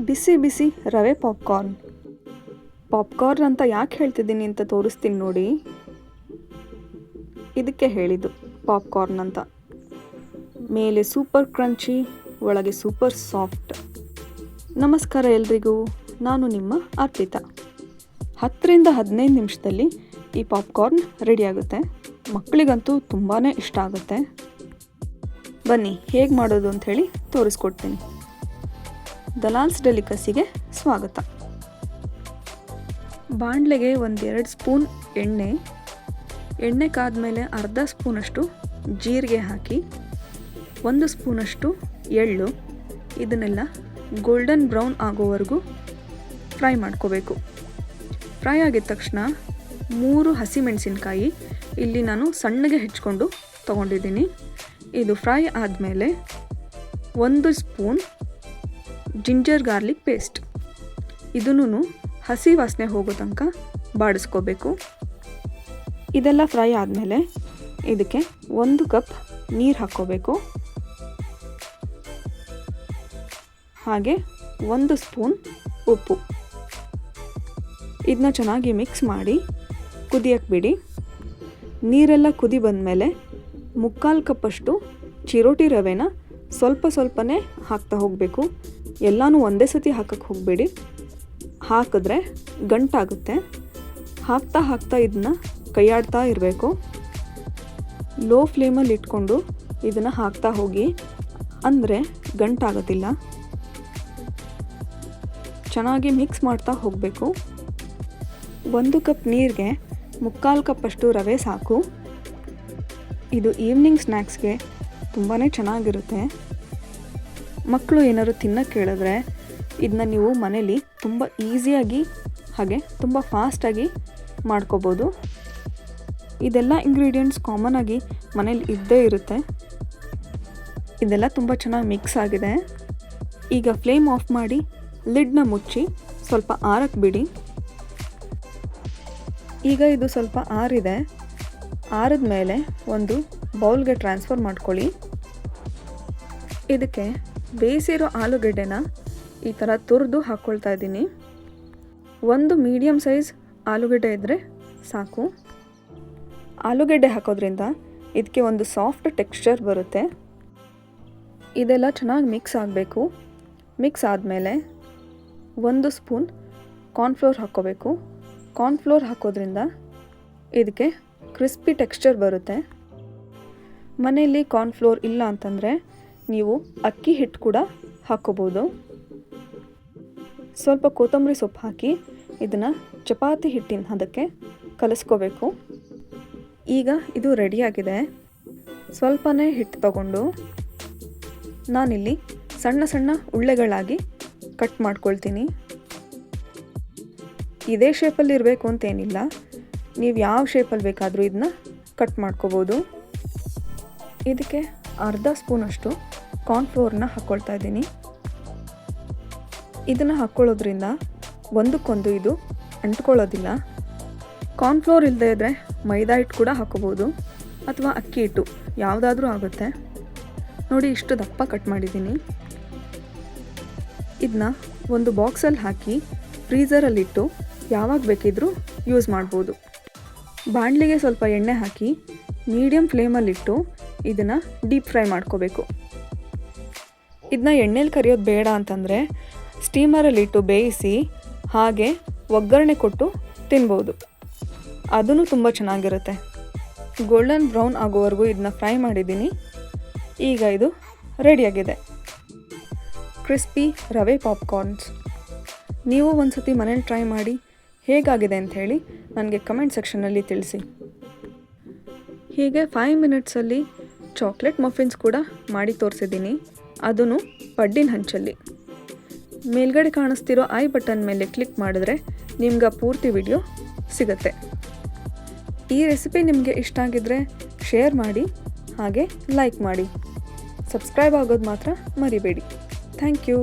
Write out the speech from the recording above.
ಬಿಸಿ ಬಿಸಿ ರವೆ ಪಾಪ್ಕಾರ್ನ್ ಅಂತ ಯಾಕೆ ಹೇಳ್ತಿದ್ದೀನಿ ಅಂತ ತೋರಿಸ್ತೀನಿ ನೋಡಿ. ಇದಕ್ಕೆ ಹೇಳಿದ್ದು ಪಾಪ್ಕಾರ್ನ್ ಅಂತ. ಮೇಲೆ ಸೂಪರ್ ಕ್ರಂಚಿ, ಒಳಗೆ ಸೂಪರ್ ಸಾಫ್ಟ್. ನಮಸ್ಕಾರ ಎಲ್ರಿಗೂ, ನಾನು ನಿಮ್ಮ ಅರ್ಪಿತಾ. 10 ರಿಂದ 15 ನಿಮಿಷದಲ್ಲಿ ಈ ಪಾಪ್ಕಾರ್ನ್ ರೆಡಿಯಾಗುತ್ತೆ. ಮಕ್ಕಳಿಗಂತೂ ತುಂಬಾ ಇಷ್ಟ ಆಗುತ್ತೆ. ಬನ್ನಿ ಹೇಗೆ ಮಾಡೋದು ಅಂಥೇಳಿ ತೋರಿಸ್ಕೊಡ್ತೀನಿ. ದಲಾಲ್ಸ್ ಡೆಲಿಕಸಿಗೆ ಸ್ವಾಗತ. ಬಾಣಲೆಗೆ 1-2 ಸ್ಪೂನ್ ಎಣ್ಣೆ ಕಾದ್ಮೇಲೆ ಅರ್ಧ ಸ್ಪೂನಷ್ಟು ಜೀರಿಗೆ ಹಾಕಿ, 1 ಸ್ಪೂನಷ್ಟು ಎಳ್ಳು, ಇದನ್ನೆಲ್ಲ ಗೋಲ್ಡನ್ ಬ್ರೌನ್ ಆಗೋವರೆಗೂ ಫ್ರೈ ಮಾಡ್ಕೋಬೇಕು. ಫ್ರೈ ಆಗಿದ ತಕ್ಷಣ 3 ಹಸಿಮೆಣಸಿನ್ಕಾಯಿ ಇಲ್ಲಿ ನಾನು ಸಣ್ಣಗೆ ಹೆಚ್ಚಿಕೊಂಡು ತೊಗೊಂಡಿದ್ದೀನಿ. ಇದು ಫ್ರೈ ಆದಮೇಲೆ 1 ಸ್ಪೂನ್ ಜಿಂಜರ್ ಗಾರ್ಲಿಕ್ ಪೇಸ್ಟ್, ಇದನ್ನು ಹಸಿ ವಾಸನೆ ಹೋಗೋ ತನಕ ಬಾಡಿಸ್ಕೋಬೇಕು. ಇದೆಲ್ಲ ಫ್ರೈ ಆದಮೇಲೆ ಇದಕ್ಕೆ 1 ಕಪ್ ನೀರು ಹಾಕ್ಕೋಬೇಕು. ಹಾಗೆ 1 ಸ್ಪೂನ್ ಉಪ್ಪು. ಇದನ್ನ ಚೆನ್ನಾಗಿ ಮಿಕ್ಸ್ ಮಾಡಿ ಕುದಿಯಕ್ಕೆ ಬಿಡಿ. ನೀರೆಲ್ಲ ಕುದಿ ಬಂದಮೇಲೆ 3/4 ಕಪ್ಪಷ್ಟು ಚಿರೋಟಿ ರವೆನ ಸ್ವಲ್ಪನೇ ಹಾಕ್ತಾ ಹೋಗಬೇಕು. ಎಲ್ಲನೂ ಒಂದೇ ಸತಿ ಹಾಕಕ್ಕೆ ಹೋಗಬೇಡಿ, ಹಾಕಿದ್ರೆ ಗಂಟಾಗುತ್ತೆ. ಹಾಕ್ತಾ ಇದನ್ನ ಕೈಯಾಡ್ತಾ ಇರಬೇಕು. ಲೋ ಫ್ಲೇಮಲ್ಲಿ ಇಟ್ಕೊಂಡು ಇದನ್ನು ಹಾಕ್ತಾ ಹೋಗಿ, ಅಂದರೆ ಗಂಟಾಗೋದಿಲ್ಲ. ಚೆನ್ನಾಗಿ ಮಿಕ್ಸ್ ಮಾಡ್ತಾ ಹೋಗಬೇಕು. 1 ಕಪ್ ನೀರಿಗೆ 3/4 ಕಪ್ಪಷ್ಟು ರವೆ ಸಾಕು. ಇದು ಈವ್ನಿಂಗ್ ಸ್ನ್ಯಾಕ್ಸ್ಗೆ ತುಂಬಾ ಚೆನ್ನಾಗಿರುತ್ತೆ. ಮಕ್ಕಳು ಏನಾದ್ರು ತಿನ್ನೋಕ್ಕೆ ಕೇಳಿದ್ರೆ ಇದನ್ನ ನೀವು ಮನೇಲಿ ತುಂಬ ಈಸಿಯಾಗಿ ಹಾಗೆ ತುಂಬ ಫಾಸ್ಟಾಗಿ ಮಾಡ್ಕೋಬೋದು. ಇದೆಲ್ಲ ಇಂಗ್ರೀಡಿಯೆಂಟ್ಸ್ ಕಾಮನ್ ಆಗಿ ಮನೇಲಿ ಇದ್ದೇ ಇರುತ್ತೆ. ಇದೆಲ್ಲ ತುಂಬ ಚೆನ್ನಾಗಿ ಮಿಕ್ಸ್ ಆಗಿದೆ. ಈಗ ಫ್ಲೇಮ್ ಆಫ್ ಮಾಡಿ ಲಿಡ್ನ ಮುಚ್ಚಿ ಸ್ವಲ್ಪ ಆರಕ್ಕೆ ಬಿಡಿ. ಈಗ ಇದು ಸ್ವಲ್ಪ ಆರಿದೆ. ಆರಿದ ಮೇಲೆ ಒಂದು ಬೌಲ್ಗೆ ಟ್ರಾನ್ಸ್ಫರ್ ಮಾಡ್ಕೊಳ್ಳಿ. ಇದಕ್ಕೆ ಬೇಯಿಸಿರೋ ಆಲೂಗೆಡ್ಡೆನ ಈ ಥರ ತುರಿದು ಹಾಕ್ಕೊಳ್ತಾ ಇದ್ದೀನಿ. 1 ಮೀಡಿಯಮ್ ಸೈಜ್ ಆಲೂಗೆಡ್ಡೆ ಇದ್ದರೆ ಸಾಕು. ಆಲೂಗೆಡ್ಡೆ ಹಾಕೋದ್ರಿಂದ ಇದಕ್ಕೆ ಒಂದು ಸಾಫ್ಟ್ ಟೆಕ್ಸ್ಚರ್ ಬರುತ್ತೆ. ಇದೆಲ್ಲ ಚೆನ್ನಾಗಿ ಮಿಕ್ಸ್ ಆಗಬೇಕು. ಮಿಕ್ಸ್ ಆದಮೇಲೆ 1 ಸ್ಪೂನ್ ಕಾರ್ನ್ಫ್ಲೋರ್ ಹಾಕ್ಕೋಬೇಕು. ಕಾರ್ನ್ಫ್ಲೋರ್ ಹಾಕೋದ್ರಿಂದ ಇದಕ್ಕೆ ಕ್ರಿಸ್ಪಿ ಟೆಕ್ಸ್ಚರ್ ಬರುತ್ತೆ. ಮನೆಯಲ್ಲಿ ಕಾರ್ನ್ಫ್ಲೋರ್ ಇಲ್ಲ ಅಂತಂದರೆ ನೀವು ಅಕ್ಕಿ ಹಿಟ್ಟು ಕೂಡ ಹಾಕ್ಕೋಬೋದು. ಸ್ವಲ್ಪ ಕೊತ್ತಂಬರಿ ಸೊಪ್ಪು ಹಾಕಿ ಇದನ್ನು ಚಪಾತಿ ಹಿಟ್ಟಿನ ಹದಕ್ಕೆ ಕಲಿಸ್ಕೋಬೇಕು. ಈಗ ಇದು ರೆಡಿಯಾಗಿದೆ. ಸ್ವಲ್ಪನೇ ಹಿಟ್ಟು ತಗೊಂಡು ನಾನಿಲ್ಲಿ ಸಣ್ಣ ಉಳ್ಳೆಗಳಾಗಿ ಕಟ್ ಮಾಡ್ಕೊಳ್ತೀನಿ. ಇದೇ ಶೇಪಲ್ಲಿ ಇರಬೇಕು ಅಂತೇನಿಲ್ಲ, ನೀವು ಯಾವ ಶೇಪಲ್ಲಿ ಬೇಕಾದರೂ ಇದನ್ನ ಕಟ್ ಮಾಡ್ಕೋಬೋದು. ಇದಕ್ಕೆ ಅರ್ಧ ಸ್ಪೂನಷ್ಟು ಕಾರ್ನ್ಫ್ಲೋರ್ನ ಹಾಕ್ಕೊಳ್ತಾ ಇದ್ದೀನಿ. ಇದನ್ನು ಹಾಕ್ಕೊಳ್ಳೋದ್ರಿಂದ ಒಂದಕ್ಕೊಂದು ಇದು ಅಂಟ್ಕೊಳ್ಳೋದಿಲ್ಲ. ಕಾರ್ನ್ಫ್ಲೋರ್ ಇಲ್ಲದೇ ಇದ್ದರೆ ಮೈದಾ ಹಿಟ್ಟು ಕೂಡ ಹಾಕ್ಕೋಬೋದು, ಅಥವಾ ಅಕ್ಕಿ ಹಿಟ್ಟು ಯಾವುದಾದ್ರೂ ಆಗುತ್ತೆ. ನೋಡಿ, ಇಷ್ಟು ದಪ್ಪ ಕಟ್ ಮಾಡಿದ್ದೀನಿ. ಇದನ್ನ ಒಂದು ಬಾಕ್ಸಲ್ಲಿ ಹಾಕಿ ಫ್ರೀಝರಲ್ಲಿಟ್ಟು ಯಾವಾಗ ಬೇಕಿದ್ರೂ ಯೂಸ್ ಮಾಡ್ಬೋದು. ಬಾಣಲಿಗೆ ಸ್ವಲ್ಪ ಎಣ್ಣೆ ಹಾಕಿ ಮೀಡಿಯಮ್ ಫ್ಲೇಮಲ್ಲಿಟ್ಟು ಇದನ್ನು ಡೀಪ್ ಫ್ರೈ ಮಾಡ್ಕೋಬೇಕು. ಇದನ್ನ ಎಣ್ಣೆಲಿ ಕರಿಯೋದು ಬೇಡ ಅಂತಂದರೆ ಸ್ಟೀಮರಲ್ಲಿಟ್ಟು ಬೇಯಿಸಿ ಹಾಗೆ ಒಗ್ಗರಣೆ ಕೊಟ್ಟು ತಿನ್ಬೋದು. ಅದೂ ತುಂಬ ಚೆನ್ನಾಗಿರುತ್ತೆ. ಗೋಲ್ಡನ್ ಬ್ರೌನ್ ಆಗೋವರೆಗೂ ಇದನ್ನ ಫ್ರೈ ಮಾಡಿದ್ದೀನಿ. ಈಗ ಇದು ರೆಡಿಯಾಗಿದೆ, ಕ್ರಿಸ್ಪಿ ರವೆ ಪಾಪ್ಕಾರ್ನ್ಸ್. ನೀವು ಒಂದು ಸತಿ ಮನೇಲಿ ಟ್ರೈ ಮಾಡಿ ಹೇಗಾಗಿದೆ ಅಂಥೇಳಿ ನನಗೆ ಕಮೆಂಟ್ ಸೆಕ್ಷನಲ್ಲಿ ತಿಳಿಸಿ. ಹೀಗೆ 5 ಮಿನಿಟ್ಸಲ್ಲಿ ಚಾಕ್ಲೇಟ್ ಮಫಿನ್ಸ್ ಕೂಡ ಮಾಡಿ ತೋರಿಸಿದ್ದೀನಿ, ಅದೂ ಪಡ್ಡಿನ ಹಂಚಲ್ಲಿ. ಮೇಲ್ಗಡೆ ಕಾಣಿಸ್ತಿರೋ ಐ ಬಟನ್ ಮೇಲೆ ಕ್ಲಿಕ್ ಮಾಡಿದ್ರೆ ನಿಮ್ಗೆ ಪೂರ್ತಿ ವಿಡಿಯೋ ಸಿಗುತ್ತೆ. ಈ ರೆಸಿಪಿ ನಿಮಗೆ ಇಷ್ಟ ಆಗಿದ್ದರೆ ಶೇರ್ ಮಾಡಿ, ಹಾಗೆ ಲೈಕ್ ಮಾಡಿ. ಸಬ್ಸ್ಕ್ರೈಬ್ ಆಗೋದು ಮಾತ್ರ ಮರಿಬೇಡಿ. Thank you.